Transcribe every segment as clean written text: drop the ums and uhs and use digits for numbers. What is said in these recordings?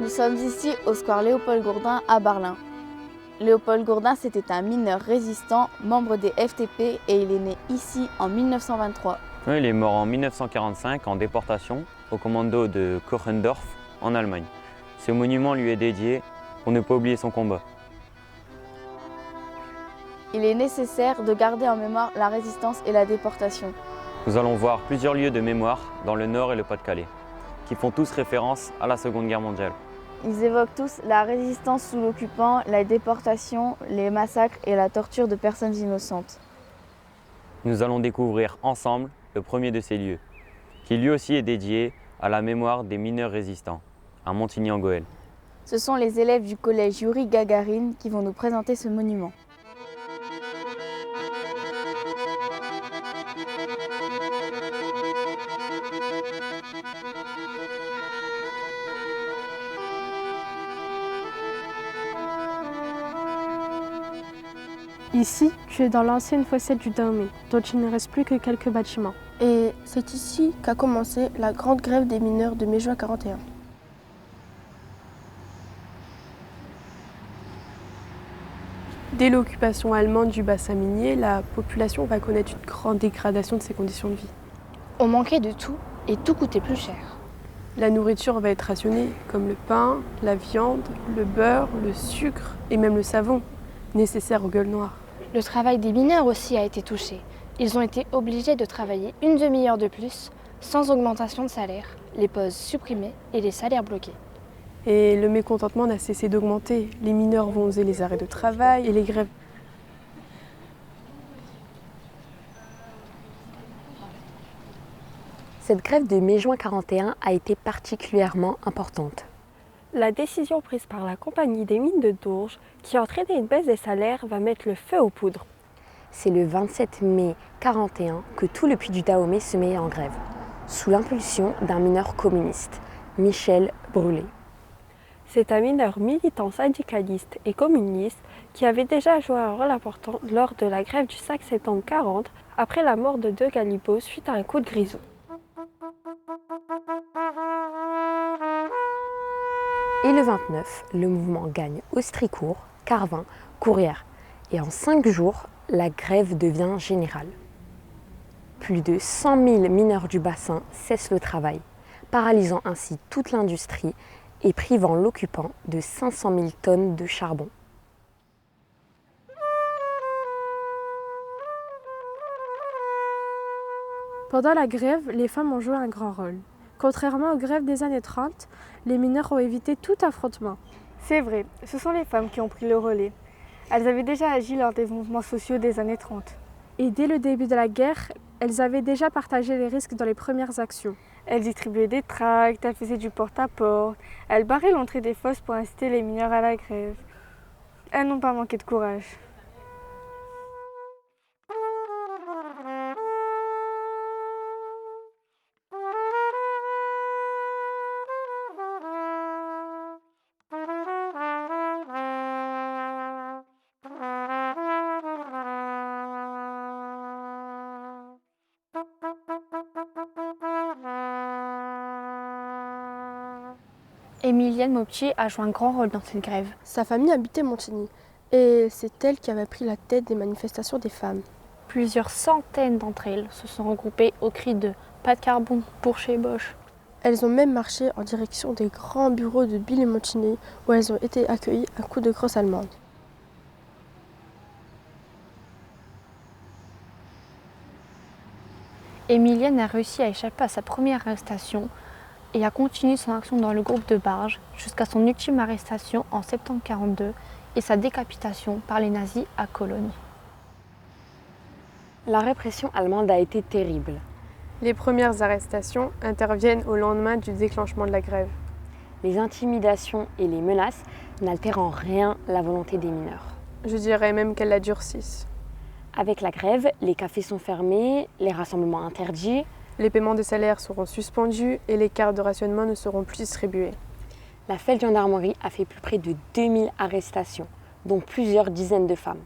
Nous sommes ici au square Léopold Gourdin à Berlin. Léopold Gourdin, c'était un mineur résistant, membre des FTP, et il est né ici en 1923. Il est mort en 1945 en déportation au commando de Kochendorf en Allemagne. Ce monument lui est dédié pour ne pas oublier son combat. Il est nécessaire de garder en mémoire la résistance et la déportation. Nous allons voir plusieurs lieux de mémoire dans le Nord et le Pas-de-Calais, qui font tous référence à la Seconde Guerre mondiale. Ils évoquent tous la résistance sous l'occupant, la déportation, les massacres et la torture de personnes innocentes. Nous allons découvrir ensemble le premier de ces lieux, qui lui aussi est dédié à la mémoire des mineurs résistants, à Montigny-en-Gohelle. Ce sont les élèves du collège Youri Gagarine qui vont nous présenter ce monument. Ici, tu es dans l'ancienne fossette du Dahomey, dont il ne reste plus que quelques bâtiments. Et c'est ici qu'a commencé la grande grève des mineurs de mai-juin 41. Dès l'occupation allemande du bassin minier, la population va connaître une grande dégradation de ses conditions de vie. On manquait de tout et tout coûtait plus cher. La nourriture va être rationnée, comme le pain, la viande, le beurre, le sucre et même le savon, nécessaire aux gueules noires. Le travail des mineurs aussi a été touché. Ils ont été obligés de travailler une demi-heure de plus, sans augmentation de salaire, les pauses supprimées et les salaires bloqués. Et le mécontentement n'a cessé d'augmenter. Les mineurs vont oser les arrêts de travail et les grèves. Cette grève de mai-juin 41 a été particulièrement importante. La décision prise par la compagnie des mines de Dourges, qui a entraîné une baisse des salaires, va mettre le feu aux poudres. C'est le 27 mai 41 que tout le puits du Dahomey se met en grève, sous l'impulsion d'un mineur communiste, Michel Brûlé. C'est un mineur militant syndicaliste et communiste qui avait déjà joué un rôle important lors de la grève du 5 septembre 40, après la mort de deux galibots suite à un coup de grisou. Et le 29, le mouvement gagne Austricourt, Carvin, Courrières. Et en 5 jours, la grève devient générale. Plus de 100 000 mineurs du bassin cessent le travail, paralysant ainsi toute l'industrie et privant l'occupant de 500 000 tonnes de charbon. Pendant la grève, les femmes ont joué un grand rôle. Contrairement aux grèves des années 30, les mineurs ont évité tout affrontement. C'est vrai, ce sont les femmes qui ont pris le relais. Elles avaient déjà agi lors des mouvements sociaux des années 30. Et dès le début de la guerre, elles avaient déjà partagé les risques dans les premières actions. Elles distribuaient des tracts, elles faisaient du porte-à-porte, elles barraient l'entrée des fosses pour inciter les mineurs à la grève. Elles n'ont pas manqué de courage. Émilienne Moptier a joué un grand rôle dans cette grève. Sa famille habitait Montigny et c'est elle qui avait pris la tête des manifestations des femmes. Plusieurs centaines d'entre elles se sont regroupées au cri de « Pas de carbone pour chez Bosch ». Elles ont même marché en direction des grands bureaux de Bill et Montigny où elles ont été accueillies à coups de crosse allemande. Émilienne a réussi à échapper à sa première arrestation et a continué son action dans le groupe de Barge jusqu'à son ultime arrestation en septembre 1942 et sa décapitation par les nazis à Cologne. La répression allemande a été terrible. Les premières arrestations interviennent au lendemain du déclenchement de la grève. les intimidations et les menaces n'altèrent en rien la volonté des mineurs. Je dirais même qu'elles la durcissent. Avec la grève, les cafés sont fermés, les rassemblements interdits. Les paiements des salaires seront suspendus et les cartes de rationnement ne seront plus distribuées. La Feldgendarmerie a fait plus près de 2000 arrestations, dont plusieurs dizaines de femmes.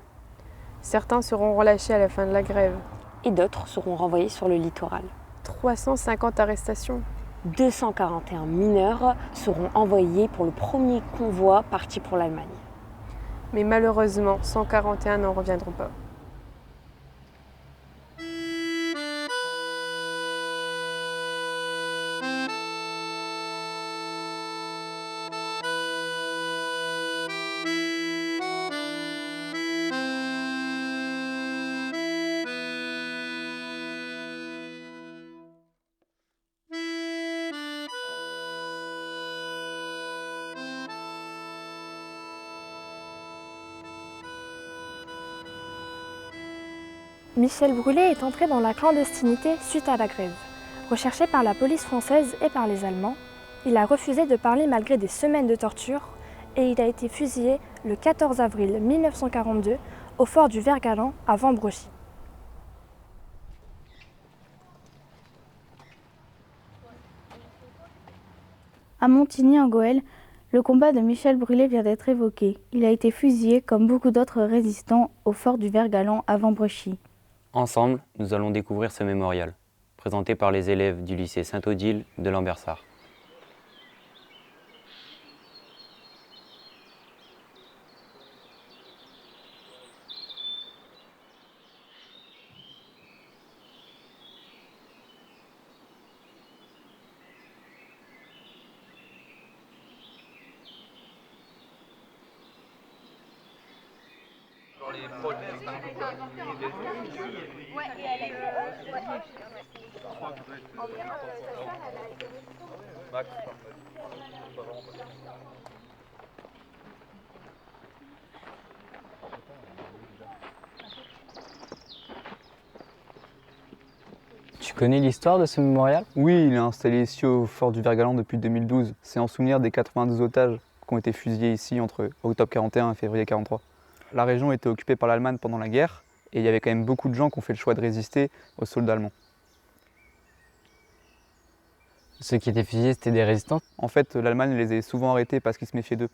Certains seront relâchés à la fin de la grève. Et d'autres seront renvoyés sur le littoral. 350 arrestations. 241 mineurs seront envoyés pour le premier convoi parti pour l'Allemagne. Mais malheureusement, 141 n'en reviendront pas. Michel Brûlé est entré dans la clandestinité suite à la grève. Recherché par la police française et par les Allemands, il a refusé de parler malgré des semaines de torture et il a été fusillé le 14 avril 1942 au fort du Vert-Galant à Vambrochy. À Montigny en Goële, le combat de Michel Brûlé vient d'être évoqué. Il a été fusillé comme beaucoup d'autres résistants au fort du Vert-Galant à Vambrochy. Ensemble, nous allons découvrir ce mémorial, présenté par les élèves du lycée Saint-Odile de Lambersart. Tu connais l'histoire de ce mémorial? Oui, il est installé ici au fort du Vert-Galant depuis 2012. C'est en souvenir des 92 otages qui ont été fusillés ici entre octobre 41 et février 43. La région était occupée par l'Allemagne pendant la guerre et il y avait quand même beaucoup de gens qui ont fait le choix de résister aux soldats allemands. Ceux qui étaient fusillés, c'était des résistants? En fait, l'Allemagne les a souvent arrêtés parce qu'ils se méfiaient d'eux.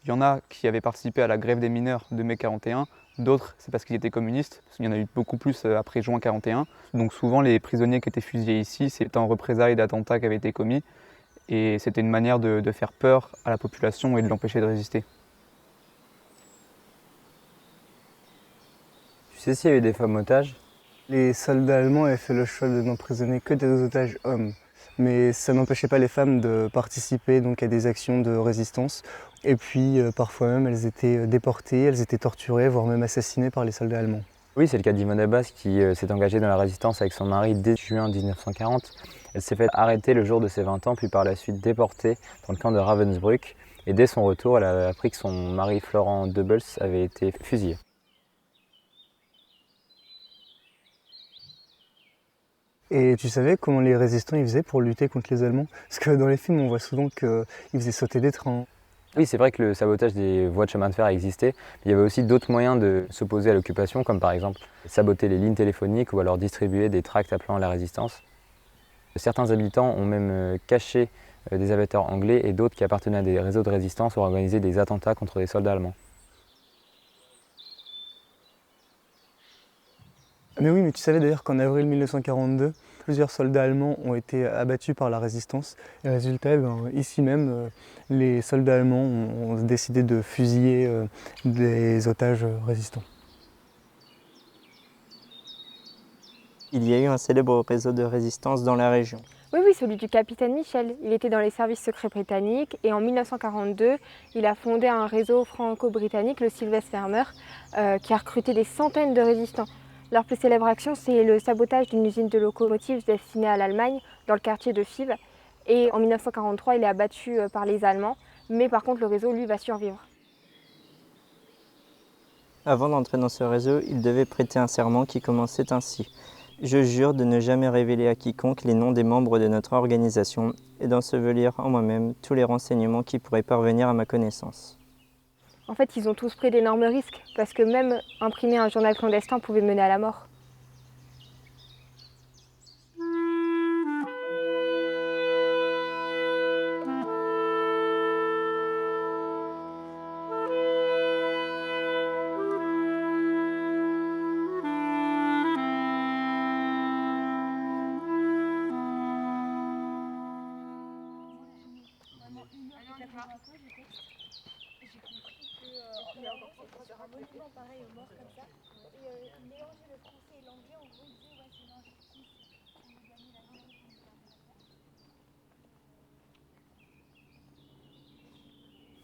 Il y en a qui avaient participé à la grève des mineurs de mai 41, d'autres c'est parce qu'ils étaient communistes, parce qu'il y en a eu beaucoup plus après juin 41. Donc souvent les prisonniers qui étaient fusillés ici, c'était en représailles d'attentats qui avaient été commis et c'était une manière de faire peur à la population et de l'empêcher de résister. Tu sais s'il y a eu des femmes otages? Les soldats allemands avaient fait le choix de n'emprisonner que des otages hommes. Mais ça n'empêchait pas les femmes de participer donc, à des actions de résistance. Et puis parfois même elles étaient déportées, elles étaient torturées, voire même assassinées par les soldats allemands. Oui, c'est le cas d'Yvonne Abbas qui s'est engagée dans la résistance avec son mari dès juin 1940. Elle s'est fait arrêter le jour de ses 20 ans, puis par la suite déportée dans le camp de Ravensbrück. Et dès son retour, elle a appris que son mari Florent Debels avait été fusillé. Et tu savais comment les résistants ils faisaient pour lutter contre les Allemands? Parce que dans les films, on voit souvent qu'ils faisaient sauter des trains. Oui, c'est vrai que le sabotage des voies de chemin de fer existait, mais il y avait aussi d'autres moyens de s'opposer à l'occupation, comme par exemple saboter les lignes téléphoniques ou alors distribuer des tracts appelant à la résistance. Certains habitants ont même caché des aviateurs anglais et d'autres qui appartenaient à des réseaux de résistance ont organisé des attentats contre des soldats allemands. Mais oui, mais tu savais d'ailleurs qu'en avril 1942, plusieurs soldats allemands ont été abattus par la résistance. Et résultat, ici même, les soldats allemands ont décidé de fusiller des otages résistants. Il y a eu un célèbre réseau de résistance dans la région. Oui, celui du capitaine Michel. Il était dans les services secrets britanniques et en 1942, il a fondé un réseau franco-britannique, le Sylvester Farmer, qui a recruté des centaines de résistants. Leur plus célèbre action, c'est le sabotage d'une usine de locomotives destinée à l'Allemagne, dans le quartier de Fives. Et en 1943, il est abattu par les Allemands, mais par contre, le réseau, lui, va survivre. Avant d'entrer dans ce réseau, il devait prêter un serment qui commençait ainsi. Je jure de ne jamais révéler à quiconque les noms des membres de notre organisation et d'ensevelir en moi-même tous les renseignements qui pourraient parvenir à ma connaissance. En fait, ils ont tous pris d'énormes risques, parce que même imprimer un journal clandestin pouvait mener à la mort.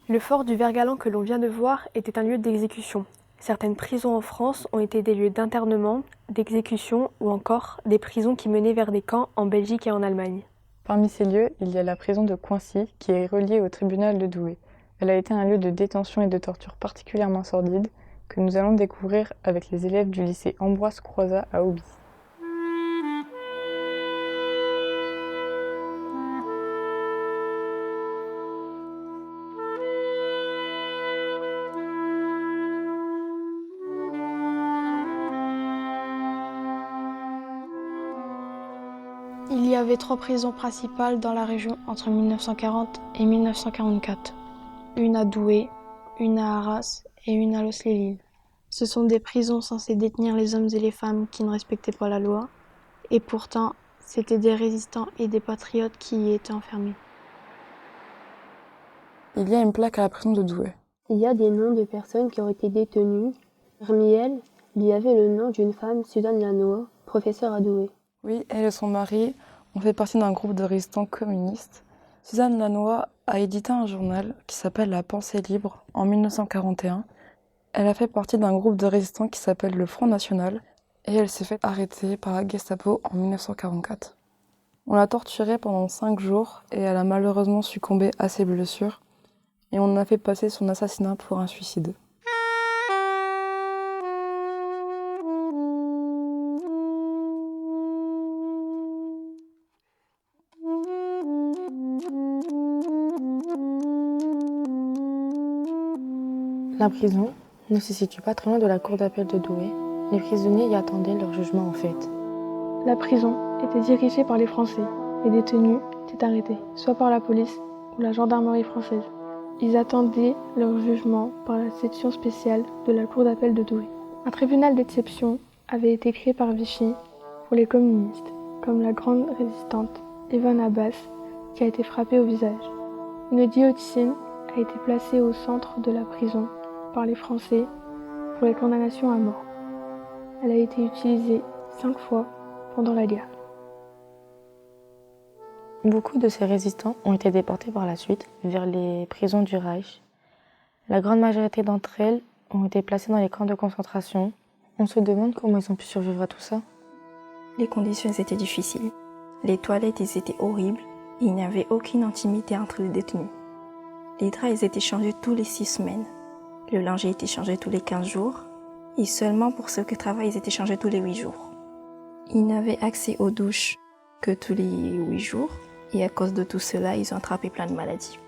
Le fort du Vert-Galant que l'on vient de voir était un lieu d'exécution. Certaines prisons en France ont été des lieux d'internement, d'exécution ou encore des prisons qui menaient vers des camps en Belgique et en Allemagne. Parmi ces lieux, il y a la prison de Coincy qui est reliée au tribunal de Douai. Elle a été un lieu de détention et de torture particulièrement sordide que nous allons découvrir avec les élèves du lycée Ambroise Croizat à Auby. Il y avait 3 prisons principales dans la région entre 1940 et 1944. Une à Douai, une à Arras et une à Los-les-Lilles. Ce sont des prisons censées détenir les hommes et les femmes qui ne respectaient pas la loi, et pourtant, c'étaient des résistants et des patriotes qui y étaient enfermés. Il y a une plaque à la prison de Douai. Il y a des noms de personnes qui ont été détenues. Parmi elles, il y avait le nom d'une femme, Suzanne Lannoy, professeure à Douai. Oui, elle et son mari ont fait partie d'un groupe de résistants communistes. Suzanne Lannoy a édité un journal qui s'appelle La Pensée libre en 1941. Elle a fait partie d'un groupe de résistants qui s'appelle le Front National et elle s'est fait arrêter par la Gestapo en 1944. On l'a torturée pendant 5 jours et elle a malheureusement succombé à ses blessures et on a fait passer son assassinat pour un suicide. La prison ne se situe pas très loin de la cour d'appel de Douai. Les prisonniers y attendaient leur jugement en fait. La prison était dirigée par les Français. Les détenus étaient arrêtés, soit par la police ou la gendarmerie française. Ils attendaient leur jugement par la section spéciale de la cour d'appel de Douai. Un tribunal d'exception avait été créé par Vichy pour les communistes, comme la grande résistante Evan Abbas qui a été frappée au visage. Une guillotine a été placée au centre de la prison par les Français pour les condamnations à mort. Elle a été utilisée 5 fois pendant la guerre. Beaucoup de ces résistants ont été déportés par la suite vers les prisons du Reich. La grande majorité d'entre elles ont été placées dans les camps de concentration. On se demande comment ils ont pu survivre à tout ça. Les conditions étaient difficiles. Les toilettes étaient horribles et il n'y avait aucune intimité entre les détenus. Les draps étaient changés tous les 6 semaines. Le linge était changé tous les 15 jours. Et seulement pour ceux qui travaillent, ils étaient changés tous les 8 jours. Ils n'avaient accès aux douches que tous les 8 jours. Et à cause de tout cela, ils ont attrapé plein de maladies.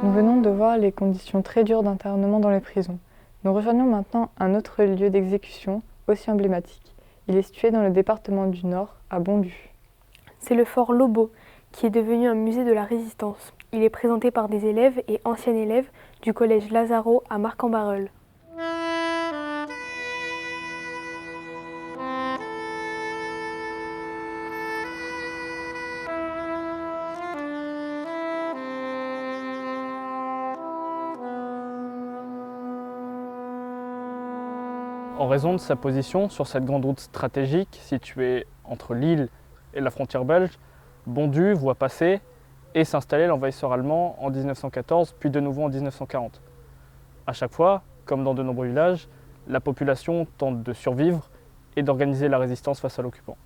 Nous venons de voir les conditions très dures d'internement dans les prisons. Nous rejoignons maintenant un autre lieu d'exécution, aussi emblématique. Il est situé dans le département du Nord, à Bondy. C'est le fort Lobau, qui est devenu un musée de la Résistance. Il est présenté par des élèves et anciens élèves du collège Lazaro à Marcq-en-Barœul. En raison de sa position sur cette grande route stratégique située entre l'île et la frontière belge, Bondu voit passer et s'installer l'envahisseur allemand en 1914, puis de nouveau en 1940. À chaque fois, comme dans de nombreux villages, la population tente de survivre et d'organiser la résistance face à l'occupant.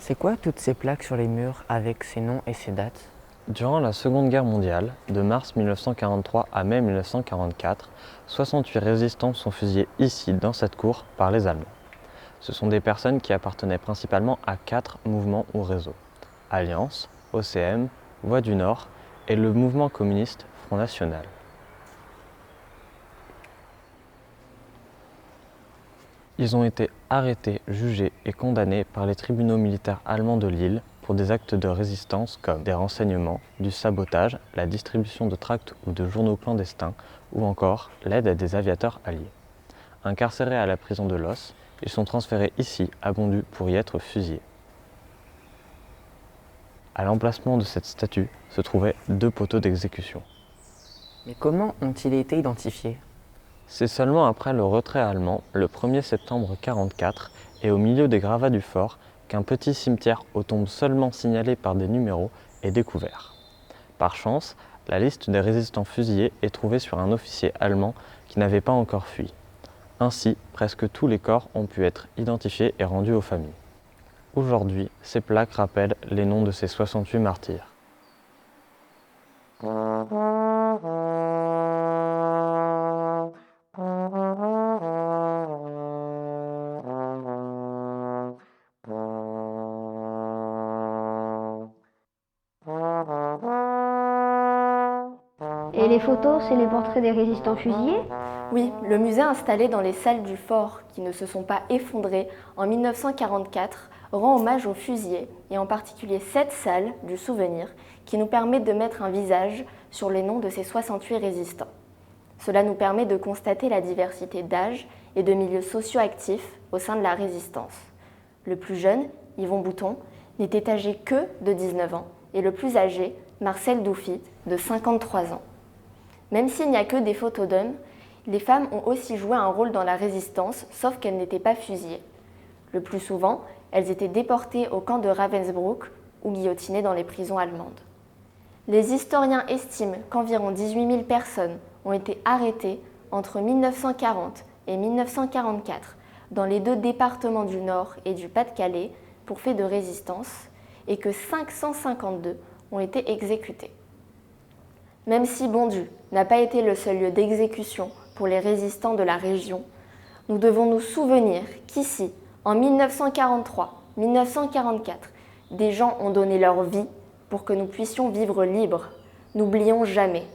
C'est quoi toutes ces plaques sur les murs avec ces noms et ces dates? Durant la Seconde Guerre mondiale, de mars 1943 à mai 1944, 68 résistants sont fusillés ici, dans cette cour, par les Allemands. Ce sont des personnes qui appartenaient principalement à 4 mouvements ou réseaux: Alliance, OCM, Voix du Nord et le mouvement communiste Front National. Ils ont été arrêtés, jugés et condamnés par les tribunaux militaires allemands de Lille pour des actes de résistance comme des renseignements, du sabotage, la distribution de tracts ou de journaux clandestins ou encore l'aide à des aviateurs alliés. Incarcérés à la prison de Loos, ils sont transférés ici à Bondu pour y être fusillés. À l'emplacement de cette statue se trouvaient 2 poteaux d'exécution. Mais comment ont-ils été identifiés? C'est seulement après le retrait allemand, le 1er septembre 1944, et au milieu des gravats du fort, qu'un petit cimetière aux tombes seulement signalées par des numéros est découvert. Par chance, la liste des résistants fusillés est trouvée sur un officier allemand qui n'avait pas encore fui. Ainsi, presque tous les corps ont pu être identifiés et rendus aux familles. Aujourd'hui, ces plaques rappellent les noms de ces 68 martyrs. Et les photos, c'est les portraits des résistants fusillés? Oui, le musée installé dans les salles du fort qui ne se sont pas effondrées en 1944 rend hommage aux fusillés et en particulier cette salle du souvenir qui nous permet de mettre un visage sur les noms de ces 68 résistants. Cela nous permet de constater la diversité d'âge et de milieux socio-actifs au sein de la résistance. Le plus jeune, Yvon Bouton, n'était âgé que de 19 ans et le plus âgé, Marcel Doufi, de 53 ans. Même s'il n'y a que des photos d'hommes, les femmes ont aussi joué un rôle dans la résistance, sauf qu'elles n'étaient pas fusillées. Le plus souvent, elles étaient déportées au camp de Ravensbrück ou guillotinées dans les prisons allemandes. Les historiens estiment qu'environ 18 000 personnes ont été arrêtées entre 1940 et 1944 dans les 2 départements du Nord et du Pas-de-Calais pour faits de résistance et que 552 ont été exécutées. Même si Bondu n'a pas été le seul lieu d'exécution pour les résistants de la région, nous devons nous souvenir qu'ici, en 1943-1944, des gens ont donné leur vie pour que nous puissions vivre libres. N'oublions jamais.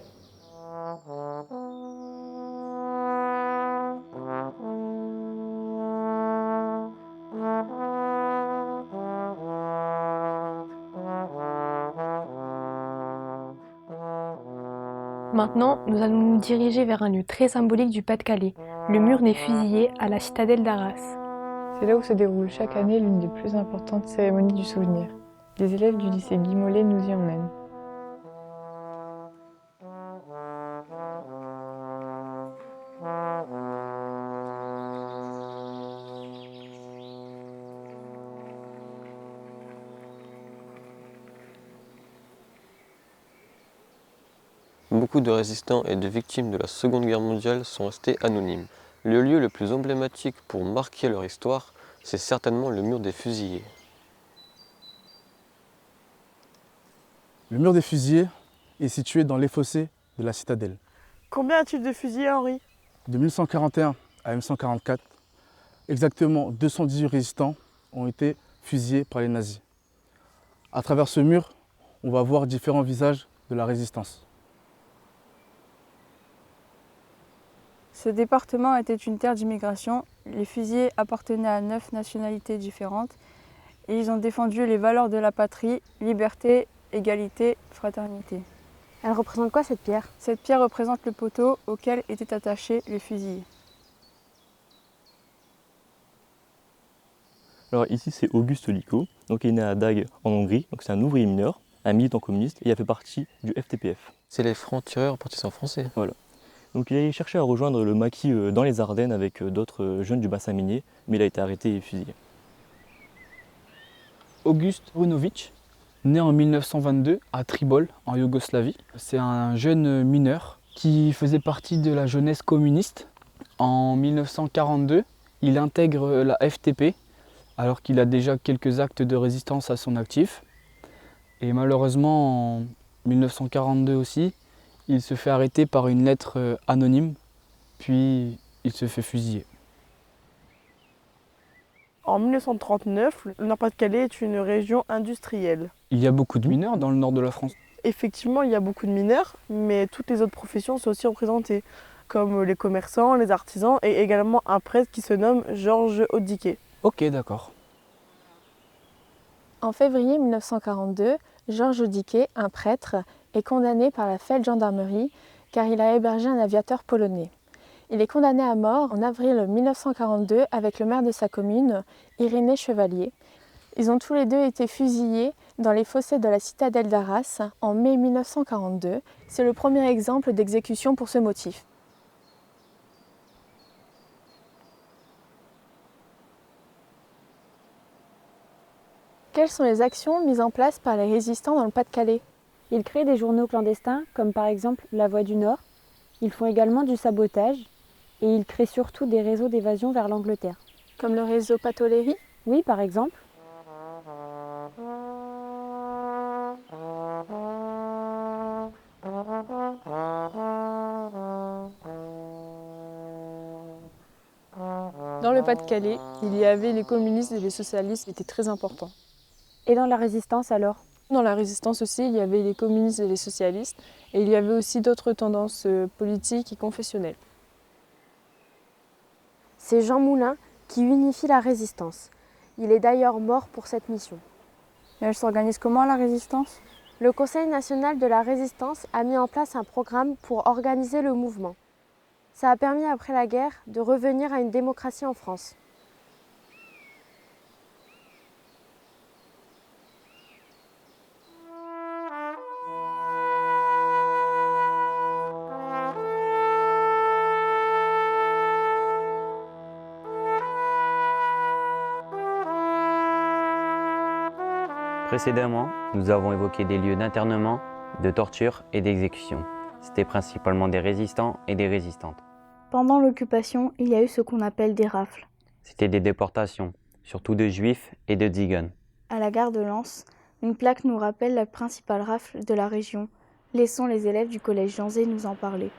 Maintenant, nous allons nous diriger vers un lieu très symbolique du Pas-de-Calais, le mur des fusillés à la citadelle d'Arras. C'est là où se déroule chaque année l'une des plus importantes cérémonies du souvenir. Les élèves du lycée Guy Mollet nous y emmènent. Beaucoup de résistants et de victimes de la Seconde Guerre mondiale sont restés anonymes. Le lieu le plus emblématique pour marquer leur histoire, c'est certainement le mur des fusillés. Le mur des fusillés est situé dans les fossés de la citadelle. Combien a-t-il de fusillés, Henri? De 1941 à 1944, exactement 218 résistants ont été fusillés par les nazis. À travers ce mur, on va voir différents visages de la résistance. Ce département était une terre d'immigration. Les fusillés appartenaient à 9 nationalités différentes et ils ont défendu les valeurs de la patrie, liberté, égalité, fraternité. Elle représente quoi cette pierre? Cette pierre représente le poteau auquel étaient attachés les fusillés. Alors ici c'est Auguste Licot, donc il est né à Dag en Hongrie, donc c'est un ouvrier mineur. un militant communiste et il a fait partie du FTPF. C'est les francs-tireurs partisans français. Voilà. Donc il a cherché à rejoindre le maquis dans les Ardennes avec d'autres jeunes du bassin minier, mais il a été arrêté et fusillé. August Runović, né en 1922 à Tribol, en Yougoslavie. C'est un jeune mineur qui faisait partie de la jeunesse communiste. En 1942, il intègre la FTP, alors qu'il a déjà quelques actes de résistance à son actif. Et malheureusement, en 1942 aussi, il se fait arrêter par une lettre anonyme, puis il se fait fusiller. En 1939, le Nord-Pas-de-Calais est une région industrielle. Il y a beaucoup de mineurs dans le nord de la France. Effectivement, il y a beaucoup de mineurs, mais toutes les autres professions sont aussi représentées, comme les commerçants, les artisans et également un prêtre qui se nomme Georges Odiquet. Ok, d'accord. En février 1942, Georges Odiquet, un prêtre, est condamné par la Feldgendarmerie car il a hébergé un aviateur polonais. Il est condamné à mort en avril 1942 avec le maire de sa commune, Irénée Chevalier. Ils ont tous les deux été fusillés dans les fossés de la citadelle d'Arras en mai 1942. C'est le premier exemple d'exécution pour ce motif. Quelles sont les actions mises en place par les résistants dans le Pas-de-Calais ? Ils créent des journaux clandestins, comme par exemple La Voix du Nord. Ils font également du sabotage et ils créent surtout des réseaux d'évasion vers l'Angleterre. Comme le réseau Patoléry ? Oui, par exemple. Dans le Pas-de-Calais, il y avait les communistes et les socialistes qui étaient très importants. Et dans la résistance alors ? Dans la résistance aussi, il y avait les communistes et les socialistes, et il y avait aussi d'autres tendances politiques et confessionnelles. C'est Jean Moulin qui unifie la résistance. Il est d'ailleurs mort pour cette mission. Et elle s'organise comment la résistance ? Le Conseil national de la résistance a mis en place un programme pour organiser le mouvement. Ça a permis après la guerre de revenir à une démocratie en France. Précédemment, nous avons évoqué des lieux d'internement, de torture et d'exécution. C'était principalement des résistants et des résistantes. Pendant l'occupation, il y a eu ce qu'on appelle des rafles. C'était des déportations, surtout de juifs et de tziganes. À la gare de Lens, une plaque nous rappelle la principale rafle de la région. Laissons les élèves du collège Jean Zay nous en parler.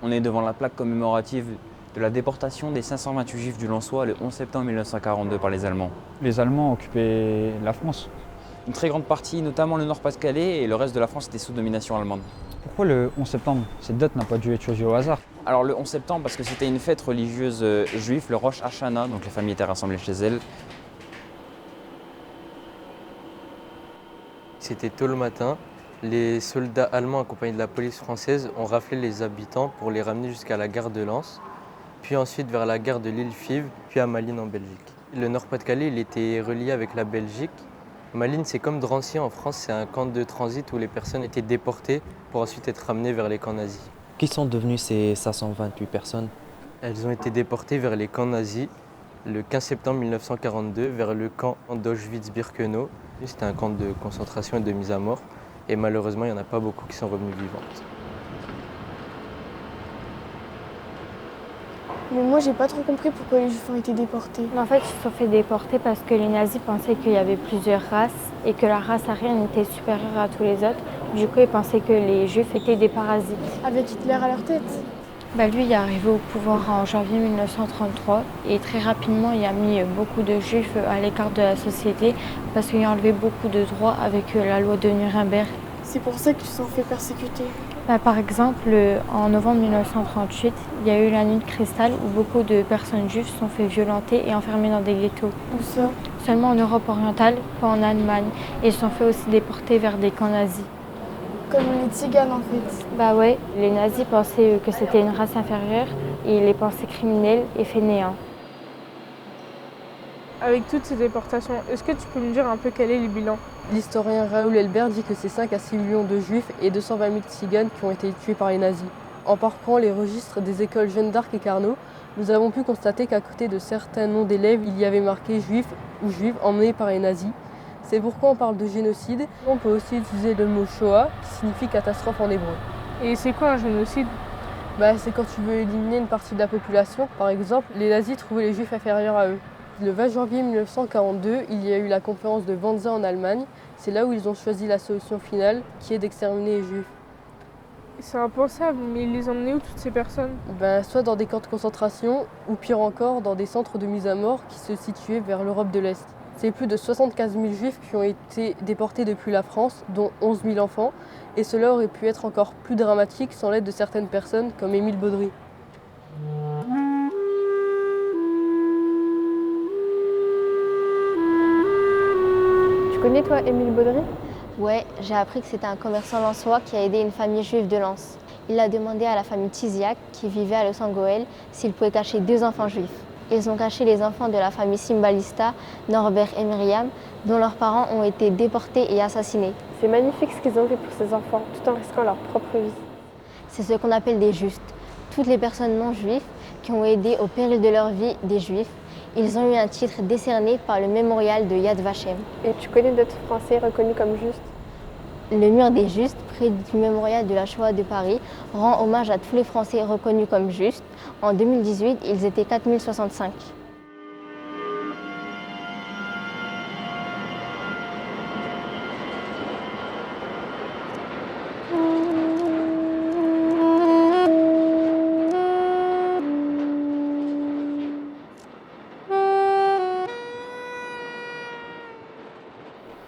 On est devant la plaque commémorative de la déportation des 528 juifs du Lensois le 11 septembre 1942 par les Allemands. Les Allemands occupaient la France. Une très grande partie, notamment le Nord-Pas-de-Calais, et le reste de la France était sous domination allemande. Pourquoi le 11 septembre? Cette date n'a pas dû être choisie au hasard. Alors le 11 septembre parce que c'était une fête religieuse juive, le Rosh Hashanah, donc les familles étaient rassemblées chez elles. C'était tôt le matin. Les soldats allemands accompagnés de la police française ont raflé les habitants pour les ramener jusqu'à la gare de Lens, puis ensuite vers la gare de Lille-Fives, puis à Malines en Belgique. Le Nord-Pas-de-Calais, il était relié avec la Belgique. Malines, c'est comme Drancy en France, c'est un camp de transit où les personnes étaient déportées pour ensuite être ramenées vers les camps nazis. Qui sont devenues ces 528 personnes? Elles ont été déportées vers les camps nazis le 15 septembre 1942 vers le camp d'Auschwitz-Birkenau. C'était un camp de concentration et de mise à mort. Et malheureusement, il n'y en a pas beaucoup qui sont revenues vivantes. Mais moi, j'ai pas trop compris pourquoi les Juifs ont été déportés. En fait, ils se sont fait déporter parce que les nazis pensaient qu'il y avait plusieurs races et que la race aryenne était supérieure à tous les autres. Du coup, ils pensaient que les Juifs étaient des parasites. Avec Hitler à leur tête. Lui, il est arrivé au pouvoir en janvier 1933 et très rapidement, il a mis beaucoup de Juifs à l'écart de la société parce qu'il a enlevé beaucoup de droits avec la loi de Nuremberg. C'est pour ça qu'ils se sont fait persécuter. Par exemple, en novembre 1938, il y a eu la nuit de cristal où beaucoup de personnes juives se sont fait violenter et enfermer dans des ghettos. Où ça? Seulement en Europe orientale, pas en Allemagne. Et ils se sont fait aussi déporter vers des camps nazis. Comme les tziganes en fait. Bah ouais, les nazis pensaient que c'était une race inférieure et ils les pensaient criminels et fainéants. Avec toutes ces déportations, est-ce que tu peux me dire un peu quel est le bilan? L'historien Raoul Elbert dit que c'est 5 à 6 millions de juifs et 220 000 tziganes qui ont été tués par les nazis. En parcourant les registres des écoles Jeanne d'Arc et Carnot, nous avons pu constater qu'à côté de certains noms d'élèves, il y avait marqué juifs ou juives emmenés par les nazis. C'est pourquoi on parle de génocide. On peut aussi utiliser le mot Shoah, qui signifie catastrophe en hébreu. Et c'est quoi un génocide? C'est quand tu veux éliminer une partie de la population. Par exemple, les nazis trouvaient les juifs inférieurs à eux. Le 20 janvier 1942, il y a eu la conférence de Wannsee en Allemagne. C'est là où ils ont choisi la solution finale, qui est d'exterminer les juifs. C'est impensable, mais ils les emmenaient où toutes ces personnes? Soit dans des camps de concentration, ou pire encore, dans des centres de mise à mort qui se situaient vers l'Europe de l'Est. C'est plus de 75 000 juifs qui ont été déportés depuis la France, dont 11 000 enfants, et cela aurait pu être encore plus dramatique sans l'aide de certaines personnes comme Émile Baudry. Tu connais toi Émile Baudry? Ouais, j'ai appris que c'était un commerçant lensois qui a aidé une famille juive de Lens. Il a demandé à la famille Tiziak, qui vivait à Los Angeles, s'il pouvait cacher 2 enfants juifs. Ils ont caché les enfants de la famille Simbalista, Norbert et Myriam, dont leurs parents ont été déportés et assassinés. C'est magnifique ce qu'ils ont fait pour ces enfants, tout en risquant leur propre vie. C'est ce qu'on appelle des justes. Toutes les personnes non juives qui ont aidé au péril de leur vie des juifs, ils ont eu un titre décerné par le mémorial de Yad Vashem. Et tu connais d'autres Français reconnus comme justes? Le mur des justes, près du mémorial de la Shoah de Paris, rend hommage à tous les Français reconnus comme justes. En 2018, ils étaient 4065.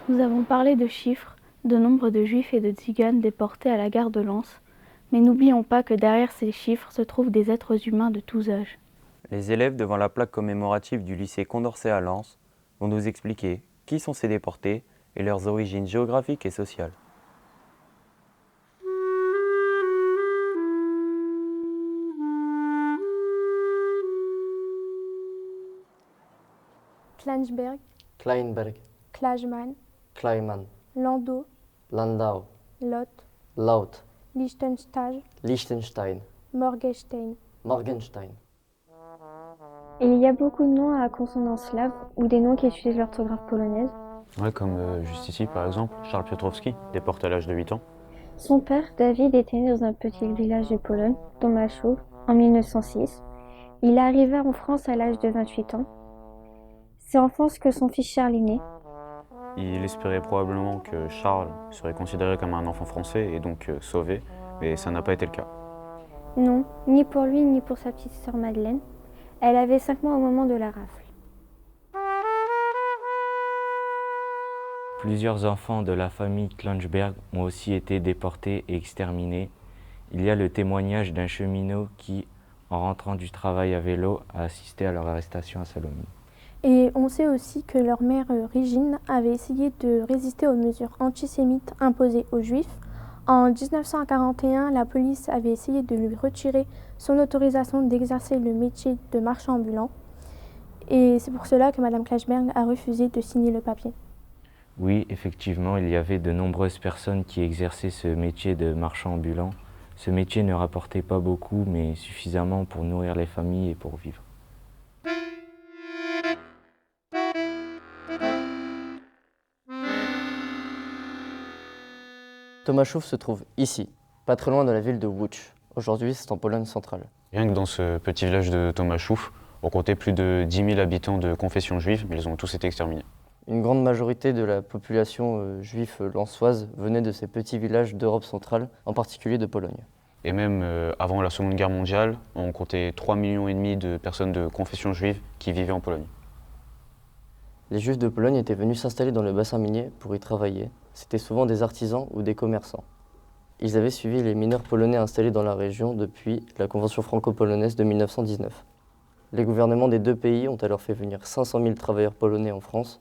Nous avons parlé de chiffres, de nombre de juifs et de tziganes déportés à la gare de Lens, mais n'oublions pas que derrière ces chiffres se trouvent des êtres humains de tous âges. Les élèves devant la plaque commémorative du lycée Condorcet à Lens vont nous expliquer qui sont ces déportés et leurs origines géographiques et sociales. Kleinsberg, Kleinberg, Klajman, Kleiman, Landau, Landau, Lot, Laut, Liechtenstein, Liechtenstein, Morgenstein. Morgenstein. Il y a beaucoup de noms à consonance slave ou des noms qui utilisent l'orthographe polonaise. Ouais, comme juste ici par exemple, Charles Piotrowski, déporté à l'âge de 8 ans. Son père, David, était né dans un petit village de Pologne, Tomaszów, en 1906. Il est arrivé en France à l'âge de 28 ans. C'est en France que son fils Charles est né. Il espérait probablement que Charles serait considéré comme un enfant français et donc sauvé, mais ça n'a pas été le cas. Non, ni pour lui ni pour sa petite sœur Madeleine. Elle avait 5 mois au moment de la rafle. Plusieurs enfants de la famille Kleinsberg ont aussi été déportés et exterminés. Il y a le témoignage d'un cheminot qui, en rentrant du travail à vélo, a assisté à leur arrestation à Salomé. Et on sait aussi que leur mère Régine avait essayé de résister aux mesures antisémites imposées aux Juifs. En 1941, la police avait essayé de lui retirer son autorisation d'exercer le métier de marchand ambulant. Et c'est pour cela que Mme Kleinsberg a refusé de signer le papier. Oui, effectivement, il y avait de nombreuses personnes qui exerçaient ce métier de marchand ambulant. Ce métier ne rapportait pas beaucoup, mais suffisamment pour nourrir les familles et pour vivre. Tomaszów se trouve ici, pas très loin de la ville de Łódź. Aujourd'hui, c'est en Pologne centrale. Rien que dans ce petit village de Tomaszów, on comptait plus de 10 000 habitants de confession juive, mais ils ont tous été exterminés. Une grande majorité de la population juive lensoise venait de ces petits villages d'Europe centrale, en particulier de Pologne. Et même avant la Seconde Guerre mondiale, on comptait 3,5 millions de personnes de confession juive qui vivaient en Pologne. Les Juifs de Pologne étaient venus s'installer dans le bassin minier pour y travailler. C'était souvent des artisans ou des commerçants. Ils avaient suivi les mineurs polonais installés dans la région depuis la Convention franco-polonaise de 1919. Les gouvernements des deux pays ont alors fait venir 500 000 travailleurs polonais en France.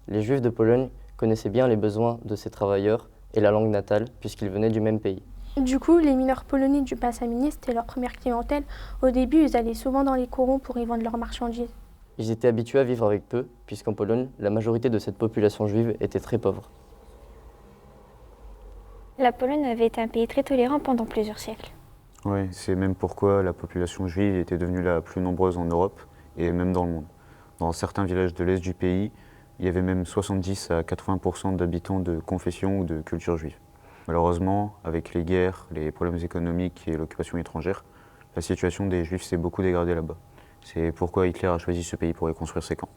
Les Juifs de Pologne connaissaient bien les besoins de ces travailleurs et la langue natale, puisqu'ils venaient du même pays. Du coup, les mineurs polonais du bassin minier, c'était leur première clientèle. Au début, ils allaient souvent dans les corons pour y vendre leurs marchandises. Ils étaient habitués à vivre avec peu, puisqu'en Pologne, la majorité de cette population juive était très pauvre. La Pologne avait été un pays très tolérant pendant plusieurs siècles. Oui, c'est même pourquoi la population juive était devenue la plus nombreuse en Europe et même dans le monde. Dans certains villages de l'Est du pays, il y avait même 70 à 80% d'habitants de confession ou de culture juive. Malheureusement, avec les guerres, les problèmes économiques et l'occupation étrangère, la situation des Juifs s'est beaucoup dégradée là-bas. C'est pourquoi Hitler a choisi ce pays pour y construire ses camps.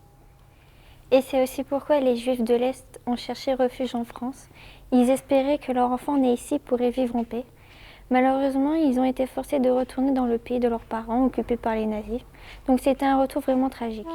Et c'est aussi pourquoi les Juifs de l'Est ont cherché refuge en France. Ils espéraient que leur enfant né ici pourrait vivre en paix. Malheureusement, ils ont été forcés de retourner dans le pays de leurs parents, occupés par les nazis. Donc c'était un retour vraiment tragique.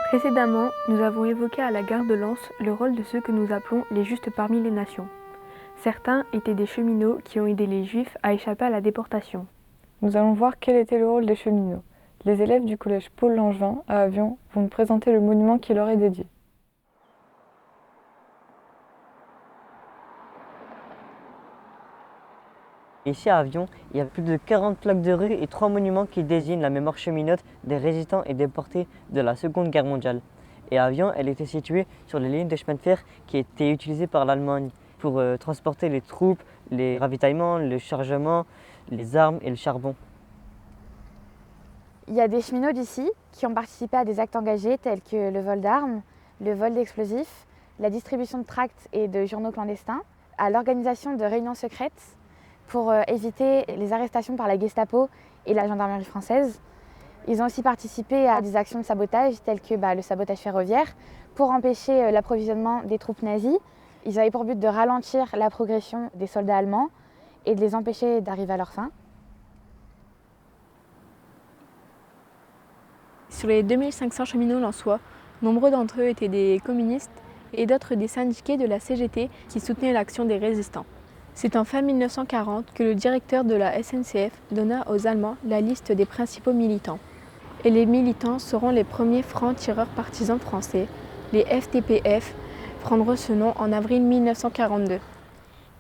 Précédemment, nous avons évoqué à la gare de Lens le rôle de ceux que nous appelons les justes parmi les nations. Certains étaient des cheminots qui ont aidé les Juifs à échapper à la déportation. Nous allons voir quel était le rôle des cheminots. Les élèves du collège Paul Langevin à Avion vont nous présenter le monument qui leur est dédié. Ici à Avion, il y a plus de 40 plaques de rue et 3 monuments qui désignent la mémoire cheminote des résistants et déportés de la Seconde Guerre mondiale. Et à Avion, elle était située sur les lignes de chemin de fer qui étaient utilisées par l'Allemagne pour transporter les troupes, les ravitaillements, le chargement, les armes et le charbon. Il y a des cheminots d'ici qui ont participé à des actes engagés tels que le vol d'armes, le vol d'explosifs, la distribution de tracts et de journaux clandestins, à l'organisation de réunions secrètes pour éviter les arrestations par la Gestapo et la gendarmerie française. Ils ont aussi participé à des actions de sabotage telles que le sabotage ferroviaire pour empêcher l'approvisionnement des troupes nazies. Ils avaient pour but de ralentir la progression des soldats allemands et de les empêcher d'arriver à leur fin. Sur les 2500 cheminots lensois, nombreux d'entre eux étaient des communistes et d'autres des syndiqués de la CGT qui soutenaient l'action des résistants. C'est en fin 1940 que le directeur de la SNCF donna aux Allemands la liste des principaux militants. Et les militants seront les premiers francs-tireurs partisans français, les FTPF, prendront ce nom en avril 1942.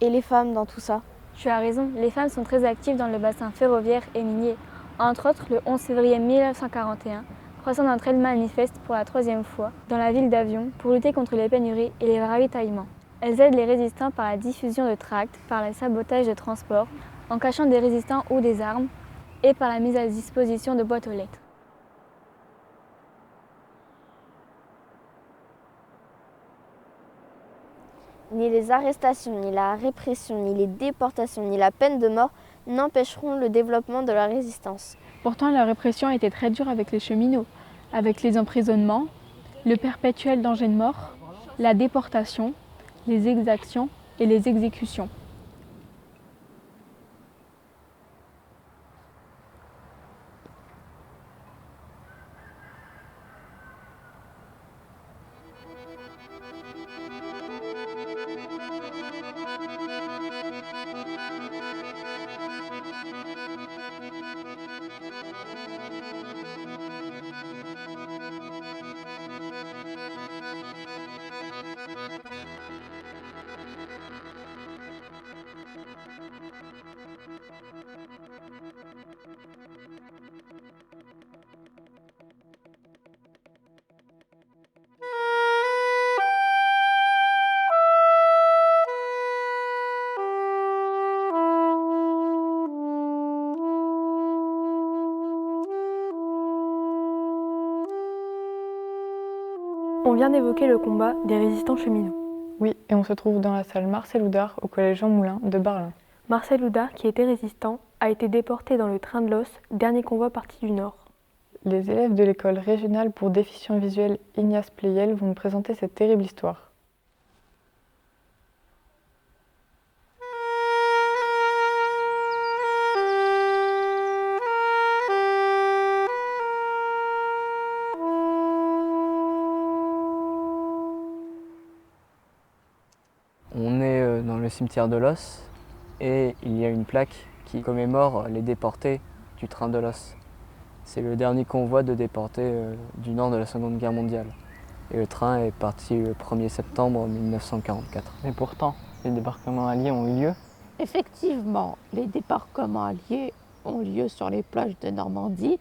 Et les femmes dans tout ça? Tu as raison, les femmes sont très actives dans le bassin ferroviaire et minier. Entre autres, le 11 février 1941, 300 d'entre elles manifestent pour la 3e fois dans la ville d'Avion pour lutter contre les pénuries et les ravitaillements. Elles aident les résistants par la diffusion de tracts, par le sabotage de transports, en cachant des résistants ou des armes, et par la mise à disposition de boîtes aux lettres. Ni les arrestations, ni la répression, ni les déportations, ni la peine de mort n'empêcheront le développement de la résistance. Pourtant, la répression était très dure avec les cheminots, avec les emprisonnements, le perpétuel danger de mort, la déportation, les exactions et les exécutions. On vient d'évoquer le combat des résistants cheminots. Oui, et on se trouve dans la salle Marcel Oudard au collège Jean Moulin de Berlin. Marcel Oudard, qui était résistant, a été déporté dans le train de l'Os, dernier convoi parti du Nord. Les élèves de l'école régionale pour déficients visuels Ignace Pleyel vont nous présenter cette terrible histoire. On est dans le cimetière de l'Os et il y a une plaque qui commémore les déportés du train de l'Os. C'est le dernier convoi de déportés du nord de la Seconde Guerre mondiale. Et le train est parti le 1er septembre 1944. Mais pourtant, les débarquements alliés ont eu lieu. Effectivement, les débarquements alliés ont lieu sur les plages de Normandie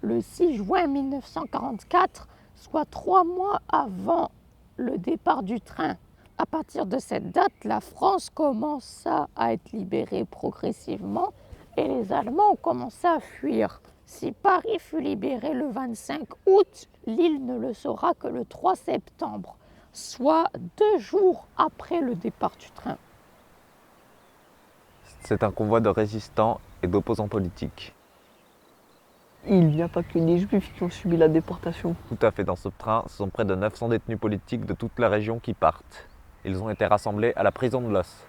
le 6 juin 1944, soit 3 mois avant le départ du train. À partir de cette date, la France commença à être libérée progressivement et les Allemands ont commencé à fuir. Si Paris fut libéré le 25 août, l'île ne le saura que le 3 septembre, soit 2 jours après le départ du train. C'est un convoi de résistants et d'opposants politiques. Il n'y a pas que les Juifs qui ont subi la déportation. Tout à fait, dans ce train, ce sont près de 900 détenus politiques de toute la région qui partent. Ils ont été rassemblés à la prison de l'Os.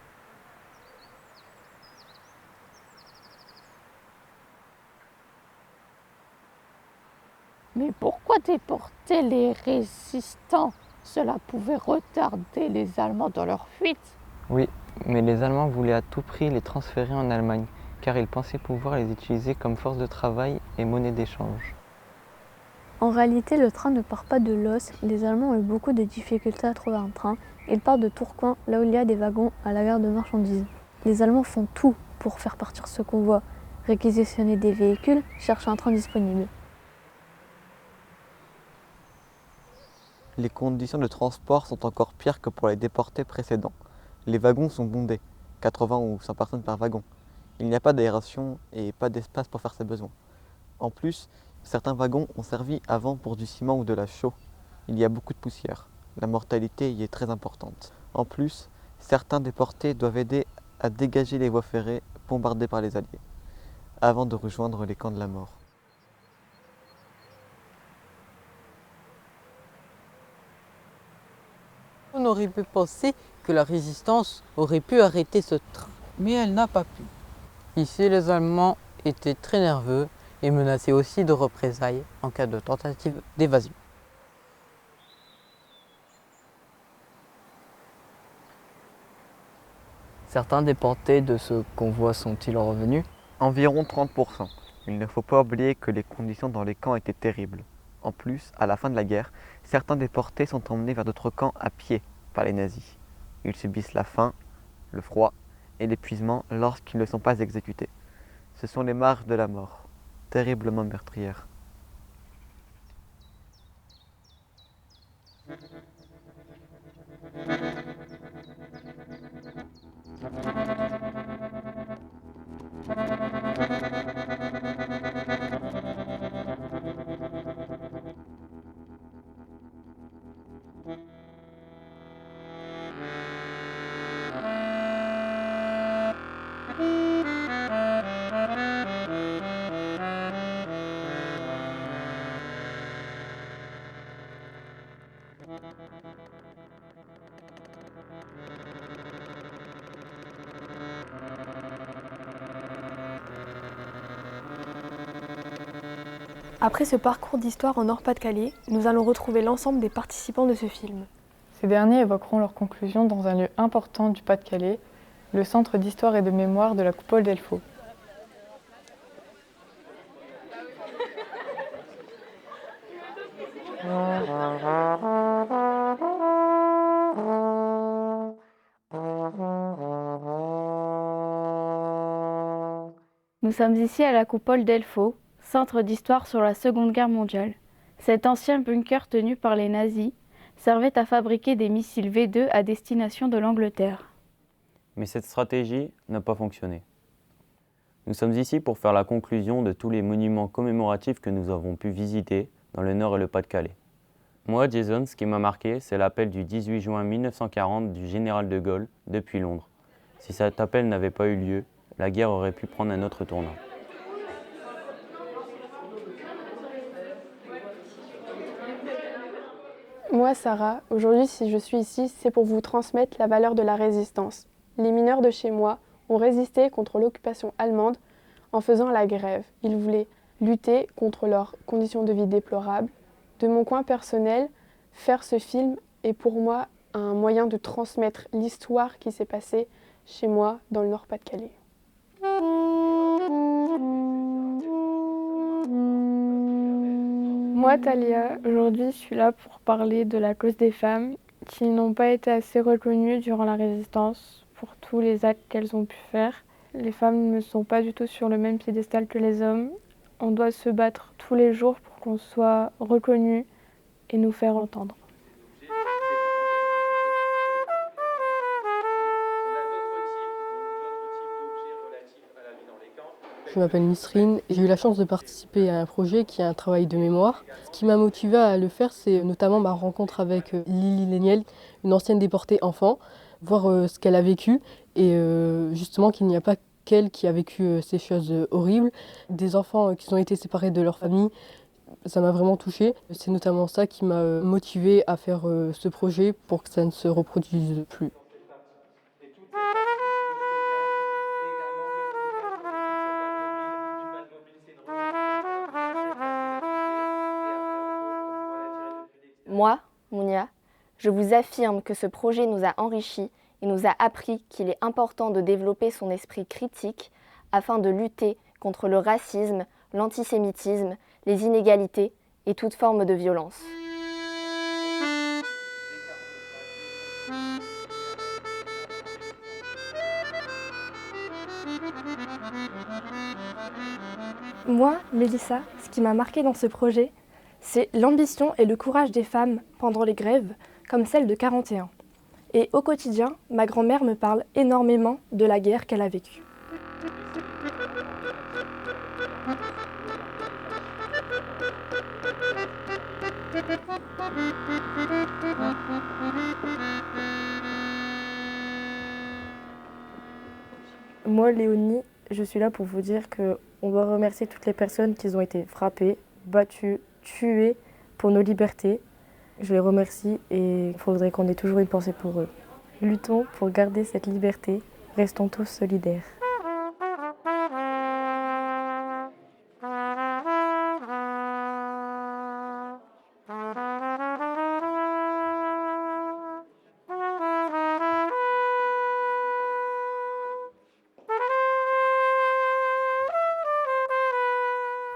Mais pourquoi déporter les résistants? Cela pouvait retarder les Allemands dans leur fuite. Oui, mais les Allemands voulaient à tout prix les transférer en Allemagne, car ils pensaient pouvoir les utiliser comme force de travail et monnaie d'échange. En réalité, le train ne part pas de l'Os. Les Allemands ont eu beaucoup de difficultés à trouver un train. Ils partent de Tourcoing, là où il y a des wagons, à la gare de marchandises. Les Allemands font tout pour faire partir ce convoi, réquisitionner des véhicules, chercher un train disponible. Les conditions de transport sont encore pires que pour les déportés précédents. Les wagons sont bondés, 80 ou 100 personnes par wagon. Il n'y a pas d'aération et pas d'espace pour faire ses besoins. En plus, certains wagons ont servi avant pour du ciment ou de la chaux. Il y a beaucoup de poussière. La mortalité y est très importante. En plus, certains déportés doivent aider à dégager les voies ferrées bombardées par les Alliés, avant de rejoindre les camps de la mort. On aurait pu penser que la résistance aurait pu arrêter ce train, mais elle n'a pas pu. Ici, les Allemands étaient très nerveux et menaçaient aussi de représailles en cas de tentative d'évasion. Certains déportés de ce convoi sont-ils revenus? Environ 30%. Il ne faut pas oublier que les conditions dans les camps étaient terribles. En plus, à la fin de la guerre, certains déportés sont emmenés vers d'autres camps à pied par les nazis. Ils subissent la faim, le froid et l'épuisement lorsqu'ils ne sont pas exécutés. Ce sont les marches de la mort, terriblement meurtrières. Après ce parcours d'histoire en Nord-Pas-de-Calais, nous allons retrouver l'ensemble des participants de ce film. Ces derniers évoqueront leurs conclusions dans un lieu important du Pas-de-Calais, le Centre d'histoire et de mémoire de la Coupole d'Elfaux. Nous sommes ici à la Coupole d'Elfaux, centre d'histoire sur la Seconde Guerre mondiale. Cet ancien bunker tenu par les nazis servait à fabriquer des missiles V2 à destination de l'Angleterre. Mais cette stratégie n'a pas fonctionné. Nous sommes ici pour faire la conclusion de tous les monuments commémoratifs que nous avons pu visiter dans le Nord et le Pas-de-Calais. Moi, Jason, ce qui m'a marqué, c'est l'appel du 18 juin 1940 du général de Gaulle depuis Londres. Si cet appel n'avait pas eu lieu, la guerre aurait pu prendre un autre tournant. Moi, Sarah, aujourd'hui, si je suis ici, c'est pour vous transmettre la valeur de la résistance. Les mineurs de chez moi ont résisté contre l'occupation allemande en faisant la grève. Ils voulaient lutter contre leurs conditions de vie déplorables. De mon coin personnel, faire ce film est pour moi un moyen de transmettre l'histoire qui s'est passée chez moi dans le Nord-Pas-de-Calais. Moi, Talia, aujourd'hui, je suis là pour parler de la cause des femmes qui n'ont pas été assez reconnues durant la résistance pour tous les actes qu'elles ont pu faire. Les femmes ne sont pas du tout sur le même piédestal que les hommes. On doit se battre tous les jours pour qu'on soit reconnus et nous faire entendre. Je m'appelle Nisrine, j'ai eu la chance de participer à un projet qui est un travail de mémoire. Ce qui m'a motivée à le faire, c'est notamment ma rencontre avec Lily Léniel, une ancienne déportée enfant, voir ce qu'elle a vécu et justement qu'il n'y a pas qu'elle qui a vécu ces choses horribles. Des enfants qui ont été séparés de leur famille, ça m'a vraiment touchée. C'est notamment ça qui m'a motivée à faire ce projet pour que ça ne se reproduise plus. Moi, Mounia, je vous affirme que ce projet nous a enrichis et nous a appris qu'il est important de développer son esprit critique afin de lutter contre le racisme, l'antisémitisme, les inégalités et toute forme de violence. Moi, Mélissa, ce qui m'a marqué dans ce projet, c'est l'ambition et le courage des femmes pendant les grèves, comme celle de 41. Et au quotidien, ma grand-mère me parle énormément de la guerre qu'elle a vécue. Moi, Léonie, je suis là pour vous dire qu'on doit remercier toutes les personnes qui ont été frappées, battues, tuées pour nos libertés. Je les remercie et il faudrait qu'on ait toujours une pensée pour eux. Luttons pour garder cette liberté, restons tous solidaires.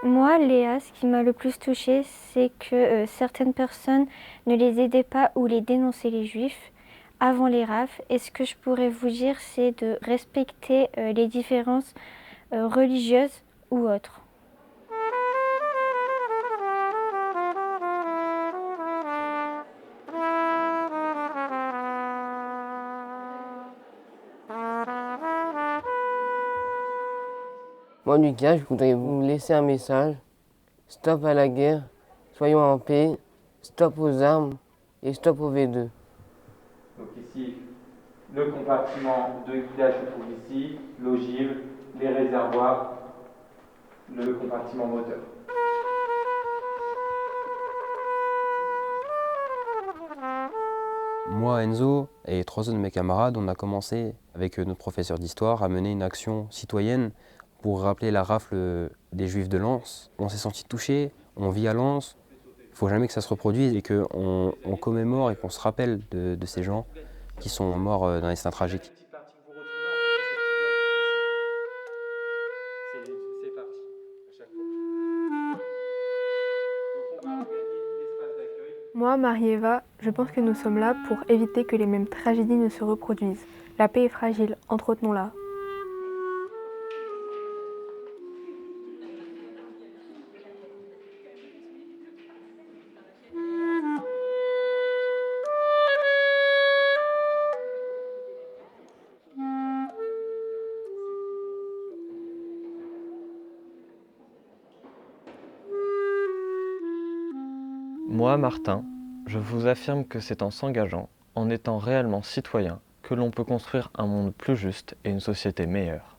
Moi, Léa, ce qui m'a le plus touchée, c'est que certaines personnes ne les aidaient pas ou les dénonçaient les juifs avant les rafles. Et ce que je pourrais vous dire, c'est de respecter les différences religieuses ou autres. Moi, Lucas, je voudrais vous laisser un message. Stop à la guerre, soyons en paix, stop aux armes et stop au V2. Donc ici, le compartiment de guidage se trouve ici, l'ogive, les réservoirs, le compartiment moteur. Moi, Enzo et 3 autres de mes camarades, on a commencé avec notre professeur d'histoire à mener une action citoyenne pour rappeler la rafle des Juifs de Lens. On s'est senti touchés, on vit à Lens, il ne faut jamais que ça se reproduise et qu'on commémore et qu'on se rappelle de ces gens qui sont morts d'un destin tragique. Moi, Marie-Eva, je pense que nous sommes là pour éviter que les mêmes tragédies ne se reproduisent. La paix est fragile, entretenons-la. Moi, Martin, je vous affirme que c'est en s'engageant, en étant réellement citoyen, que l'on peut construire un monde plus juste et une société meilleure.